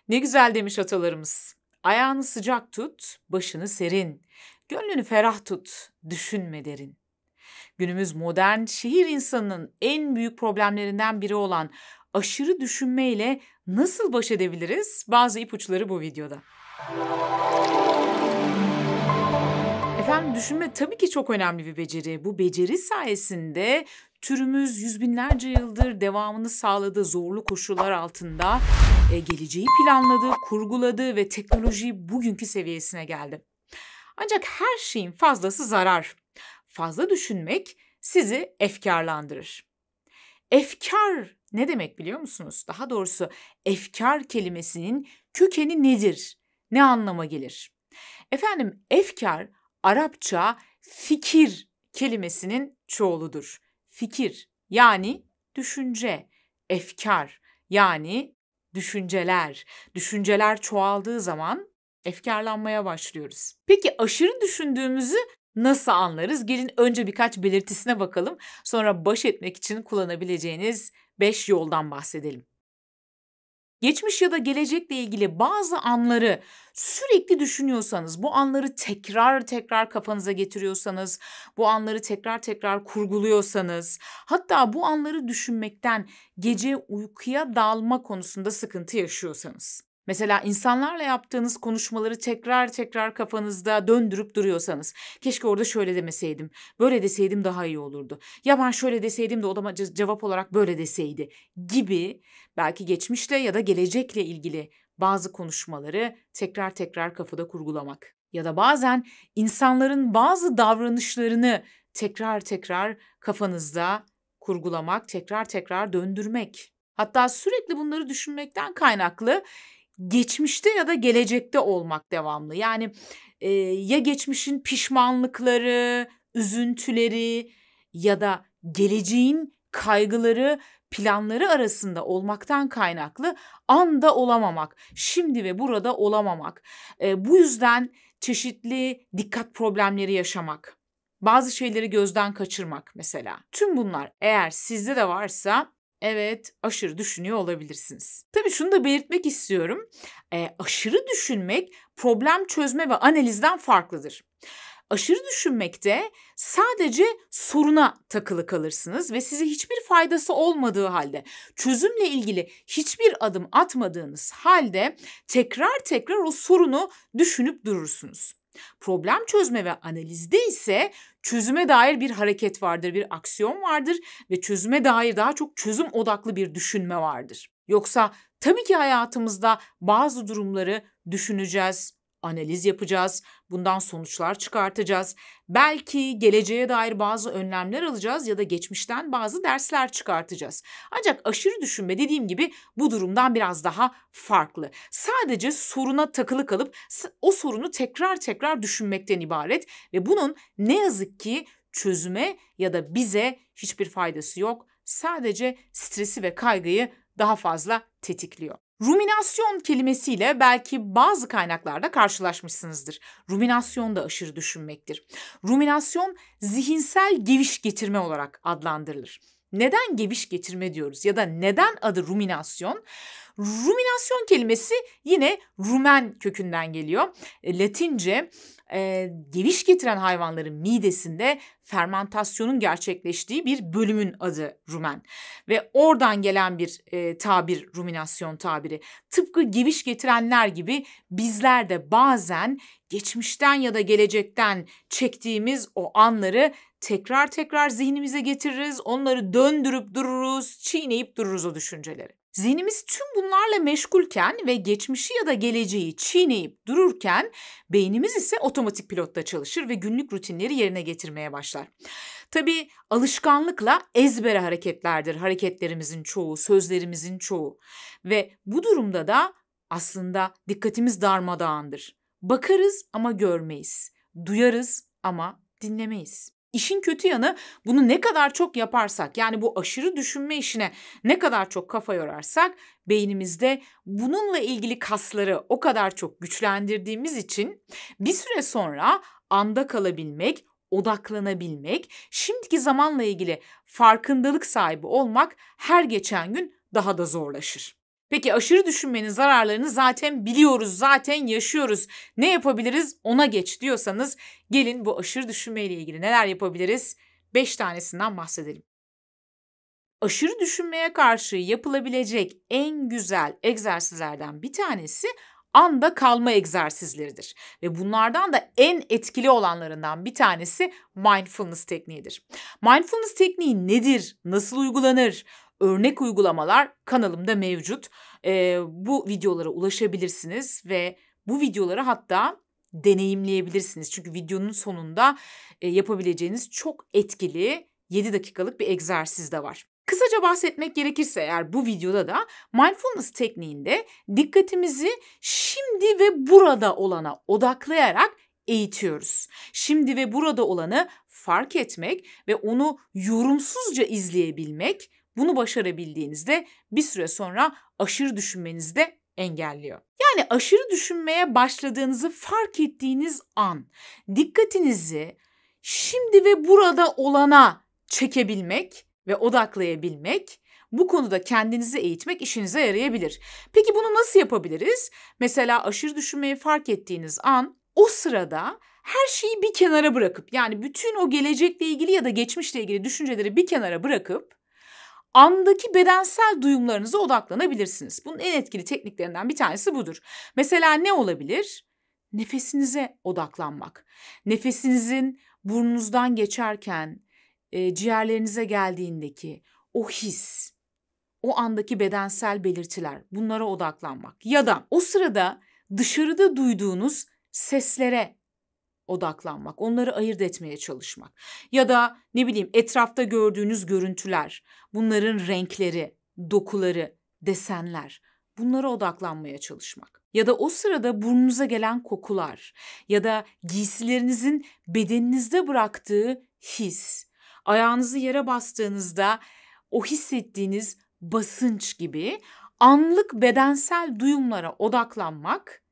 Ne güzel demiş atalarımız. Ayağını sıcak tut, başını serin. Gönlünü ferah tut, düşünme derin. Günümüz modern şehir insanının en büyük problemlerinden biri olan aşırı düşünmeyle nasıl baş edebiliriz? Bazı ipuçları bu videoda. Efendim düşünme tabii ki çok önemli bir beceri. Bu beceri sayesinde türümüz yüz binlerce yıldır devamını sağladığı zorlu koşullar altında geleceği planladı, kurguladı ve teknolojiyi bugünkü seviyesine geldi. Ancak her şeyin fazlası zarar. Fazla düşünmek sizi efkarlandırır. Efkar ne demek biliyor musunuz? Daha doğrusu efkar kelimesinin kökeni nedir? Ne anlama gelir? Efendim efkar Arapça fikir kelimesinin çoğuludur. Fikir yani düşünce, efkar yani düşünceler. Düşünceler çoğaldığı zaman efkarlanmaya başlıyoruz. Peki aşırı düşündüğümüzü nasıl anlarız? Gelin önce birkaç belirtisine bakalım. Sonra baş etmek için kullanabileceğiniz 5 yoldan bahsedelim. Geçmiş ya da gelecekle ilgili bazı anları sürekli düşünüyorsanız, bu anları tekrar tekrar kafanıza getiriyorsanız, bu anları tekrar tekrar kurguluyorsanız, hatta bu anları düşünmekten gece uykuya dalma konusunda sıkıntı yaşıyorsanız. Mesela insanlarla yaptığınız konuşmaları tekrar tekrar kafanızda döndürüp duruyorsanız, keşke orada şöyle demeseydim, böyle deseydim daha iyi olurdu. Ya ben şöyle deseydim de o da cevap olarak böyle deseydi gibi belki geçmişle ya da gelecekle ilgili bazı konuşmaları tekrar tekrar kafada kurgulamak. Ya da bazen insanların bazı davranışlarını tekrar tekrar kafanızda kurgulamak, tekrar tekrar döndürmek. Hatta sürekli bunları düşünmekten kaynaklı geçmişte ya da gelecekte olmak devamlı. Yani ya geçmişin pişmanlıkları, üzüntüleri ya da geleceğin kaygıları, planları arasında olmaktan kaynaklı anda olamamak, şimdi ve burada olamamak. Bu yüzden çeşitli dikkat problemleri yaşamak, bazı şeyleri gözden kaçırmak mesela. Tüm bunlar eğer sizde de varsa evet, aşırı düşünüyor olabilirsiniz. Tabii şunu da belirtmek istiyorum. Aşırı düşünmek problem çözme ve analizden farklıdır. Aşırı düşünmekte sadece soruna takılı kalırsınız ve size hiçbir faydası olmadığı halde, çözümle ilgili hiçbir adım atmadığınız halde tekrar tekrar o sorunu düşünüp durursunuz. Problem çözme ve analizde ise çözüme dair bir hareket vardır, bir aksiyon vardır ve çözüme dair daha çok çözüm odaklı bir düşünme vardır. Yoksa tabii ki hayatımızda bazı durumları düşüneceğiz, analiz yapacağız, bundan sonuçlar çıkartacağız. Belki geleceğe dair bazı önlemler alacağız ya da geçmişten bazı dersler çıkartacağız. Ancak aşırı düşünme dediğim gibi bu durumdan biraz daha farklı. Sadece soruna takılı kalıp o sorunu tekrar tekrar düşünmekten ibaret ve bunun ne yazık ki çözüme ya da bize hiçbir faydası yok. Sadece stresi ve kaygıyı daha fazla tetikliyor. Ruminasyon kelimesiyle belki bazı kaynaklarda karşılaşmışsınızdır. Ruminasyon da aşırı düşünmektir. Ruminasyon zihinsel geviş getirme olarak adlandırılır. Neden geviş getirme diyoruz ya da neden adı ruminasyon? Ruminasyon kelimesi yine rumen kökünden geliyor. Latince geviş getiren hayvanların midesinde fermentasyonun gerçekleştiği bir bölümün adı rumen. Ve oradan gelen bir tabir, ruminasyon tabiri. Tıpkı geviş getirenler gibi bizler de bazen geçmişten ya da gelecekten çektiğimiz o anları tekrar tekrar zihnimize getiririz. Onları döndürüp dururuz, çiğneyip dururuz o düşünceleri. Zihnimiz tüm bunlarla meşgulken ve geçmişi ya da geleceği çiğneyip dururken beynimiz ise otomatik pilotta çalışır ve günlük rutinleri yerine getirmeye başlar. Tabii alışkanlıkla ezbere hareketlerdir hareketlerimizin çoğu, sözlerimizin çoğu ve bu durumda da aslında dikkatimiz darmadağındır. Bakarız ama görmeyiz, duyarız ama dinlemeyiz. İşin kötü yanı bunu ne kadar çok yaparsak yani bu aşırı düşünme işine ne kadar çok kafa yorarsak beynimizde bununla ilgili kasları o kadar çok güçlendirdiğimiz için bir süre sonra anda kalabilmek, odaklanabilmek, şimdiki zamanla ilgili farkındalık sahibi olmak her geçen gün daha da zorlaşır. Peki aşırı düşünmenin zararlarını zaten biliyoruz, zaten yaşıyoruz. Ne yapabiliriz? Ona geç diyorsanız gelin bu aşırı düşünmeyle ilgili neler yapabiliriz? 5 tanesinden bahsedelim. Aşırı düşünmeye karşı yapılabilecek en güzel egzersizlerden bir tanesi anda kalma egzersizleridir. Ve bunlardan da en etkili olanlarından bir tanesi mindfulness tekniğidir. Mindfulness tekniği nedir? Nasıl uygulanır? Örnek uygulamalar kanalımda mevcut. Bu videolara ulaşabilirsiniz ve bu videoları hatta deneyimleyebilirsiniz. Çünkü videonun sonunda yapabileceğiniz çok etkili 7 dakikalık bir egzersiz de var. Kısaca bahsetmek gerekirse eğer bu videoda da mindfulness tekniğinde dikkatimizi şimdi ve burada olana odaklayarak eğitiyoruz. Şimdi ve burada olanı fark etmek ve onu yorumsuzca izleyebilmek, bunu başarabildiğinizde bir süre sonra aşırı düşünmenizi de engelliyor. Yani aşırı düşünmeye başladığınızı fark ettiğiniz an dikkatinizi şimdi ve burada olana çekebilmek ve odaklayabilmek, bu konuda kendinizi eğitmek işinize yarayabilir. Peki bunu nasıl yapabiliriz? Mesela aşırı düşünmeyi fark ettiğiniz an o sırada her şeyi bir kenara bırakıp, yani bütün o gelecekle ilgili ya da geçmişle ilgili düşünceleri bir kenara bırakıp andaki bedensel duyumlarınıza odaklanabilirsiniz. Bunun en etkili tekniklerinden bir tanesi budur. Mesela ne olabilir? Nefesinize odaklanmak. Nefesinizin burnunuzdan geçerken ciğerlerinize geldiğindeki o his, o andaki bedensel belirtiler, bunlara odaklanmak. Ya da o sırada dışarıda duyduğunuz seslere odaklanmak, onları ayırt etmeye çalışmak. Ya da ne bileyim etrafta gördüğünüz görüntüler, bunların renkleri, dokuları, desenler, bunlara odaklanmaya çalışmak. Ya da o sırada burnunuza gelen kokular ya da giysilerinizin bedeninizde bıraktığı his, ayağınızı yere bastığınızda o hissettiğiniz basınç gibi anlık bedensel duyumlara odaklanmak,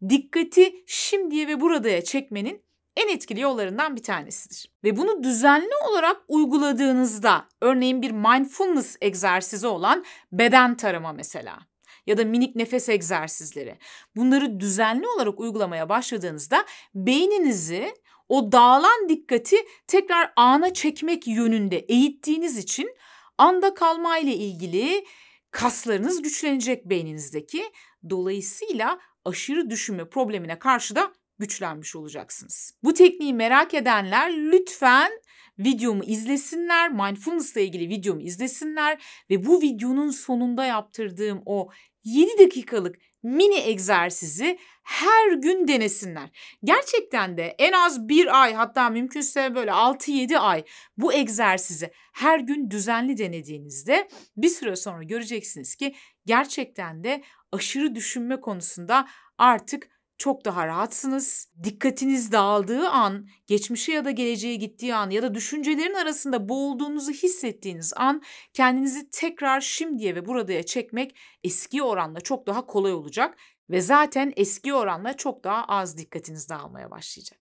dikkati şimdiye ve buradaya çekmenin en etkili yollarından bir tanesidir. Ve bunu düzenli olarak uyguladığınızda, örneğin bir mindfulness egzersizi olan beden tarama mesela ya da minik nefes egzersizleri, bunları düzenli olarak uygulamaya başladığınızda beyninizi o dağılan dikkati tekrar ana çekmek yönünde eğittiğiniz için anda kalma ile ilgili kaslarınız güçlenecek beyninizdeki. Dolayısıyla aşırı düşünme problemine karşı da güçlenmiş olacaksınız. Bu tekniği merak edenler lütfen videomu izlesinler, mindfulness ile ilgili videomu izlesinler ve bu videonun sonunda yaptırdığım o 7 dakikalık mini egzersizi her gün denesinler. Gerçekten de en az 1 ay, hatta mümkünse böyle 6-7 ay bu egzersizi her gün düzenli denediğinizde bir süre sonra göreceksiniz ki gerçekten de aşırı düşünme konusunda artık çok daha rahatsınız. Dikkatiniz dağıldığı an, geçmişe ya da geleceğe gittiği an ya da düşüncelerin arasında boğulduğunuzu hissettiğiniz an kendinizi tekrar şimdiye ve buradaya çekmek eski oranla çok daha kolay olacak ve zaten eski oranla çok daha az dikkatiniz dağılmaya başlayacak.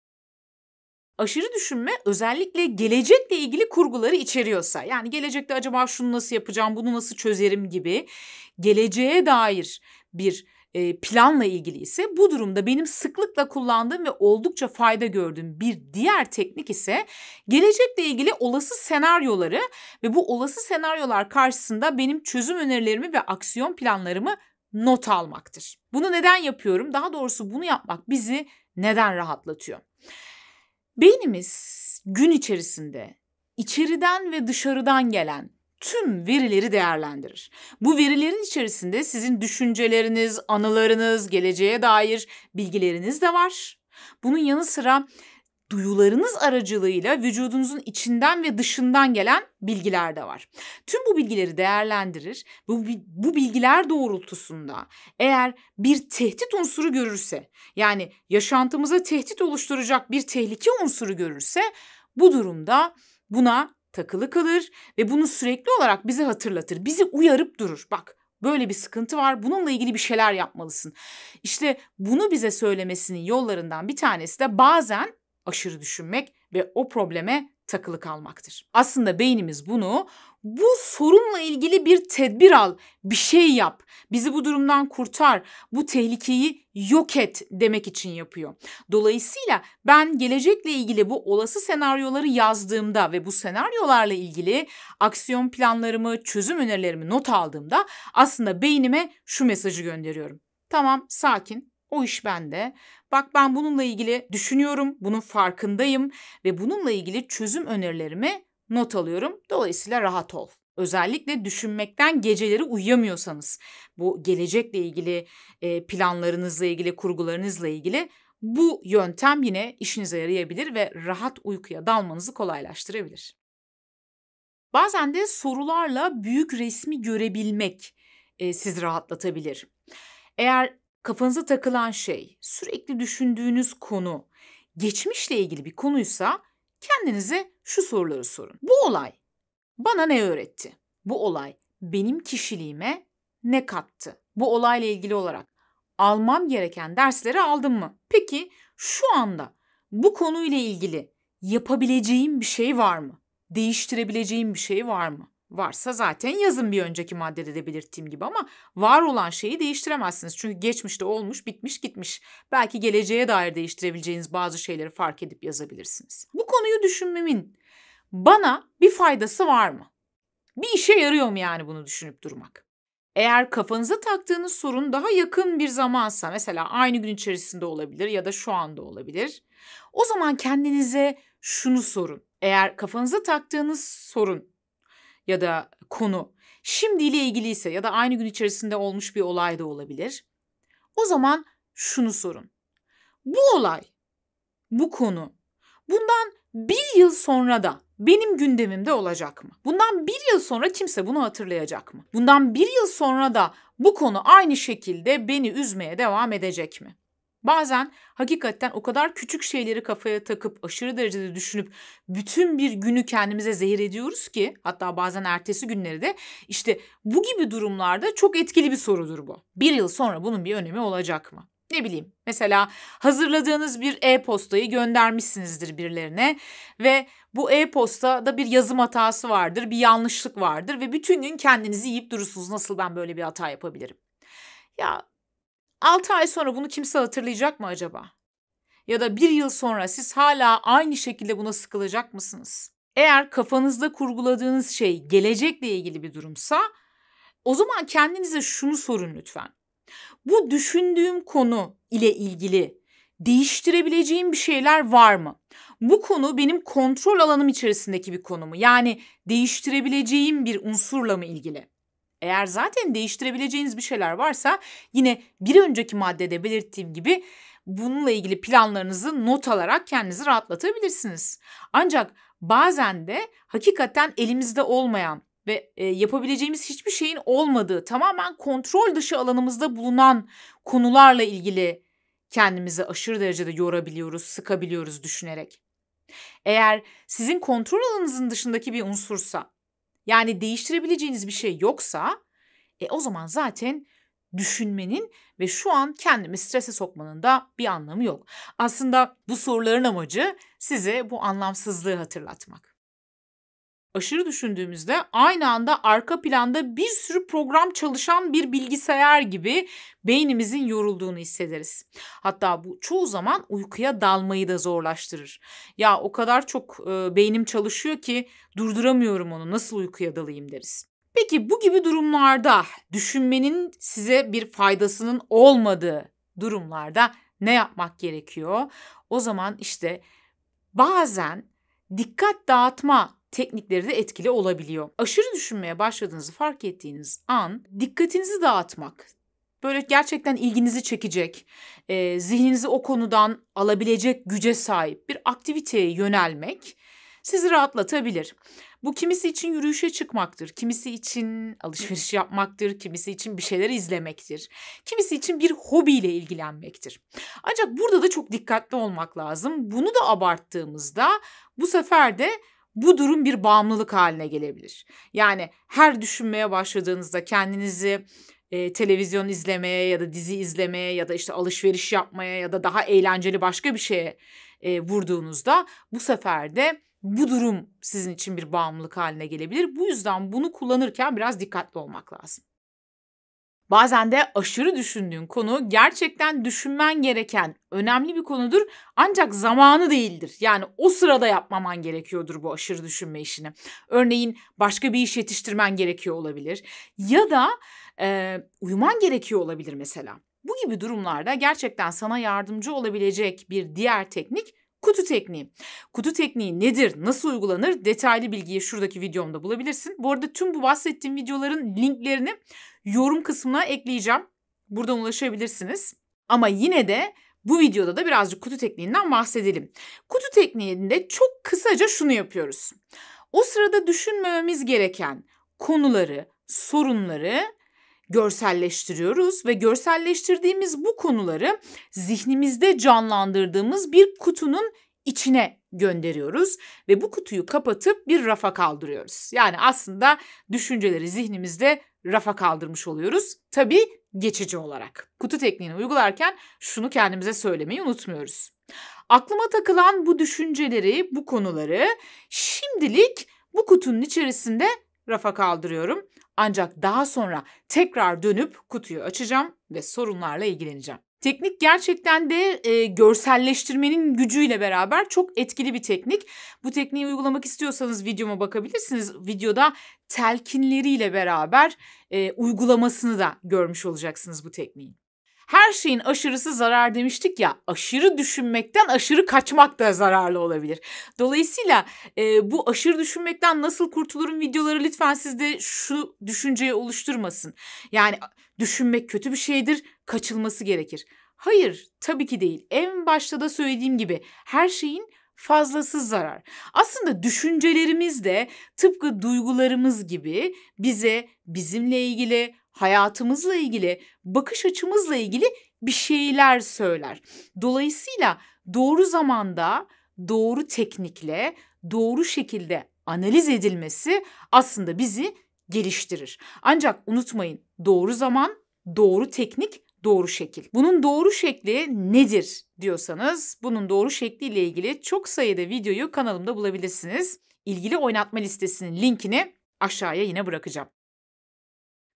Aşırı düşünme özellikle gelecekle ilgili kurguları içeriyorsa, yani gelecekte acaba şunu nasıl yapacağım, bunu nasıl çözerim gibi geleceğe dair bir planla ilgili ise, bu durumda benim sıklıkla kullandığım ve oldukça fayda gördüğüm bir diğer teknik ise gelecekle ilgili olası senaryoları ve bu olası senaryolar karşısında benim çözüm önerilerimi ve aksiyon planlarımı not almaktır. Bunu neden yapıyorum? Daha doğrusu bunu yapmak bizi neden rahatlatıyor? Beynimiz gün içerisinde içeriden ve dışarıdan gelen tüm verileri değerlendirir. Bu verilerin içerisinde sizin düşünceleriniz, anılarınız, geleceğe dair bilgileriniz de var. Bunun yanı sıra duyularınız aracılığıyla vücudunuzun içinden ve dışından gelen bilgiler de var. Tüm bu bilgileri değerlendirir. Bu bilgiler doğrultusunda eğer bir tehdit unsuru görürse, yani yaşantımıza tehdit oluşturacak bir tehlike unsuru görürse, bu durumda buna takılı kalır ve bunu sürekli olarak bize hatırlatır. Bizi uyarıp durur. Bak, böyle bir sıkıntı var, bununla ilgili bir şeyler yapmalısın. İşte bunu bize söylemesinin yollarından bir tanesi de bazen aşırı düşünmek ve o probleme takılı kalmaktır. Aslında beynimiz bunu Bu sorunla ilgili bir tedbir al, bir şey yap, bizi bu durumdan kurtar, bu tehlikeyi yok et demek için yapıyor. Dolayısıyla ben gelecekle ilgili bu olası senaryoları yazdığımda ve bu senaryolarla ilgili aksiyon planlarımı, çözüm önerilerimi not aldığımda aslında beynime şu mesajı gönderiyorum. Tamam, sakin, o iş bende. Bak, ben bununla ilgili düşünüyorum, bunun farkındayım ve bununla ilgili çözüm önerilerimi not alıyorum. Dolayısıyla rahat ol. Özellikle düşünmekten geceleri uyuyamıyorsanız, bu gelecekle ilgili planlarınızla ilgili, kurgularınızla ilgili bu yöntem yine işinize yarayabilir ve rahat uykuya dalmanızı kolaylaştırabilir. Bazen de sorularla büyük resmi görebilmek sizi rahatlatabilir. Eğer kafanıza takılan şey, sürekli düşündüğünüz konu, geçmişle ilgili bir konuysa kendinize şu soruları sorun. Bu olay bana ne öğretti? Bu olay benim kişiliğime ne kattı? Bu olayla ilgili olarak almam gereken dersleri aldım mı? Peki şu anda bu konuyla ilgili yapabileceğim bir şey var mı? Değiştirebileceğim bir şey var mı? Varsa zaten yazın bir önceki maddede de belirttiğim gibi, ama var olan şeyi değiştiremezsiniz. Çünkü geçmişte olmuş, bitmiş, gitmiş. Belki geleceğe dair değiştirebileceğiniz bazı şeyleri fark edip yazabilirsiniz. Bu konuyu düşünmemin bana bir faydası var mı? Bir işe yarıyor mu yani bunu düşünüp durmak? Eğer kafanıza taktığınız sorun daha yakın bir zamansa, mesela aynı gün içerisinde olabilir ya da şu anda olabilir, o zaman kendinize şunu sorun. Eğer kafanıza taktığınız sorun ya da konu şimdiyle ilgiliyse ya da aynı gün içerisinde olmuş bir olay da olabilir, o zaman şunu sorun. Bu olay, bu konu bundan bir yıl sonra da benim gündemimde olacak mı? Bundan bir yıl sonra kimse bunu hatırlayacak mı? Bundan bir yıl sonra da bu konu aynı şekilde beni üzmeye devam edecek mi? Bazen hakikaten o kadar küçük şeyleri kafaya takıp aşırı derecede düşünüp bütün bir günü kendimize zehir ediyoruz ki, hatta bazen ertesi günleri de, işte bu gibi durumlarda çok etkili bir sorudur bu. Bir yıl sonra bunun bir önemi olacak mı? Ne bileyim, mesela hazırladığınız bir e-postayı göndermişsinizdir birilerine ve bu e-postada bir yazım hatası vardır, bir yanlışlık vardır ve bütün gün kendinizi yiyip durursunuz. Nasıl ben böyle bir hata yapabilirim? Ya 6 ay sonra bunu kimse hatırlayacak mı acaba? Ya da bir yıl sonra siz hala aynı şekilde buna sıkılacak mısınız? Eğer kafanızda kurguladığınız şey gelecekle ilgili bir durumsa, o zaman kendinize şunu sorun lütfen. Bu düşündüğüm konu ile ilgili değiştirebileceğim bir şeyler var mı? Bu konu benim kontrol alanım içerisindeki bir konu mu? Yani değiştirebileceğim bir unsurla mı ilgili? Eğer zaten değiştirebileceğiniz bir şeyler varsa, yine bir önceki maddede belirttiğim gibi bununla ilgili planlarınızı not alarak kendinizi rahatlatabilirsiniz. Ancak bazen de hakikaten elimizde olmayan ve yapabileceğimiz hiçbir şeyin olmadığı, tamamen kontrol dışı alanımızda bulunan konularla ilgili kendimizi aşırı derecede yorabiliyoruz, sıkabiliyoruz düşünerek. Eğer sizin kontrol alanınızın dışındaki bir unsursa, yani değiştirebileceğiniz bir şey yoksa, o zaman zaten düşünmenin ve şu an kendimi strese sokmanın da bir anlamı yok. Aslında bu soruların amacı size bu anlamsızlığı hatırlatmak. Aşırı düşündüğümüzde aynı anda arka planda bir sürü program çalışan bir bilgisayar gibi beynimizin yorulduğunu hissederiz. Hatta bu çoğu zaman uykuya dalmayı da zorlaştırır. Ya o kadar çok beynim çalışıyor ki durduramıyorum onu, nasıl uykuya dalayım deriz. Peki bu gibi durumlarda, düşünmenin size bir faydasının olmadığı durumlarda ne yapmak gerekiyor? O zaman işte bazen dikkat dağıtma teknikleri de etkili olabiliyor. Aşırı düşünmeye başladığınızı fark ettiğiniz an dikkatinizi dağıtmak, böyle gerçekten ilginizi çekecek, zihninizi o konudan alabilecek güce sahip bir aktiviteye yönelmek sizi rahatlatabilir. Bu kimisi için yürüyüşe çıkmaktır, kimisi için alışveriş yapmaktır, kimisi için bir şeyler izlemektir, kimisi için bir hobiyle ilgilenmektir. Ancak burada da çok dikkatli olmak lazım. Bunu da abarttığımızda bu sefer de bu durum bir bağımlılık haline gelebilir. Yani her düşünmeye başladığınızda kendinizi televizyon izlemeye ya da dizi izlemeye ya da işte alışveriş yapmaya ya da daha eğlenceli başka bir şeye vurduğunuzda, bu sefer de bu durum sizin için bir bağımlılık haline gelebilir. Bu yüzden bunu kullanırken biraz dikkatli olmak lazım. Bazen de aşırı düşündüğün konu gerçekten düşünmen gereken önemli bir konudur ancak zamanı değildir. Yani o sırada yapmaman gerekiyordur bu aşırı düşünme işini. Örneğin başka bir iş yetiştirmen gerekiyor olabilir ya da uyuman gerekiyor olabilir mesela. Bu gibi durumlarda gerçekten sana yardımcı olabilecek bir diğer teknik kutu tekniği. Kutu tekniği nedir, nasıl uygulanır detaylı bilgiyi şuradaki videomda bulabilirsin. Bu arada tüm bu bahsettiğim videoların linklerini yorum kısmına ekleyeceğim. Buradan ulaşabilirsiniz. Ama yine de bu videoda da birazcık kutu tekniğinden bahsedelim. Kutu tekniğinde çok kısaca şunu yapıyoruz. O sırada düşünmememiz gereken konuları, sorunları görselleştiriyoruz ve görselleştirdiğimiz bu konuları zihnimizde canlandırdığımız bir kutunun içine gönderiyoruz ve bu kutuyu kapatıp bir rafa kaldırıyoruz. Yani aslında düşünceleri zihnimizde rafa kaldırmış oluyoruz. Tabii geçici olarak. Kutu tekniğini uygularken şunu kendimize söylemeyi unutmuyoruz. Aklıma takılan bu düşünceleri, bu konuları şimdilik bu kutunun içerisinde rafa kaldırıyorum. Ancak daha sonra tekrar dönüp kutuyu açacağım ve sorunlarla ilgileneceğim. Teknik gerçekten de görselleştirmenin gücüyle beraber çok etkili bir teknik. Bu tekniği uygulamak istiyorsanız videoma bakabilirsiniz. Videoda telkinleriyle beraber uygulamasını da görmüş olacaksınız bu tekniğin. Her şeyin aşırısı zarar demiştik ya, aşırı düşünmekten aşırı kaçmak da zararlı olabilir. Dolayısıyla bu aşırı düşünmekten nasıl kurtulurum videoları lütfen sizde şu düşünceyi oluşturmasın. Yani düşünmek kötü bir şeydir, kaçılması gerekir. Hayır, tabii ki değil. En başta da söylediğim gibi her şeyin fazlası zarar. Aslında düşüncelerimiz de tıpkı duygularımız gibi bize bizimle ilgili, hayatımızla ilgili, bakış açımızla ilgili bir şeyler söyler. Dolayısıyla doğru zamanda, doğru teknikle, doğru şekilde analiz edilmesi aslında bizi geliştirir. Ancak unutmayın, doğru zaman, doğru teknik, doğru şekil. Bunun doğru şekli nedir diyorsanız, bunun doğru şekliyle ilgili çok sayıda videoyu kanalımda bulabilirsiniz. İlgili oynatma listesinin linkini aşağıya yine bırakacağım.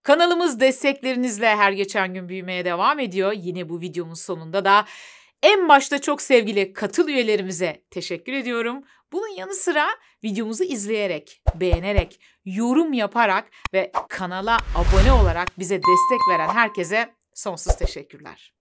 Kanalımız desteklerinizle her geçen gün büyümeye devam ediyor. Yine bu videomun sonunda da en başta çok sevgili katıl üyelerimize teşekkür ediyorum. Bunun yanı sıra videomuzu izleyerek, beğenerek, yorum yaparak ve kanala abone olarak bize destek veren herkese sonsuz teşekkürler.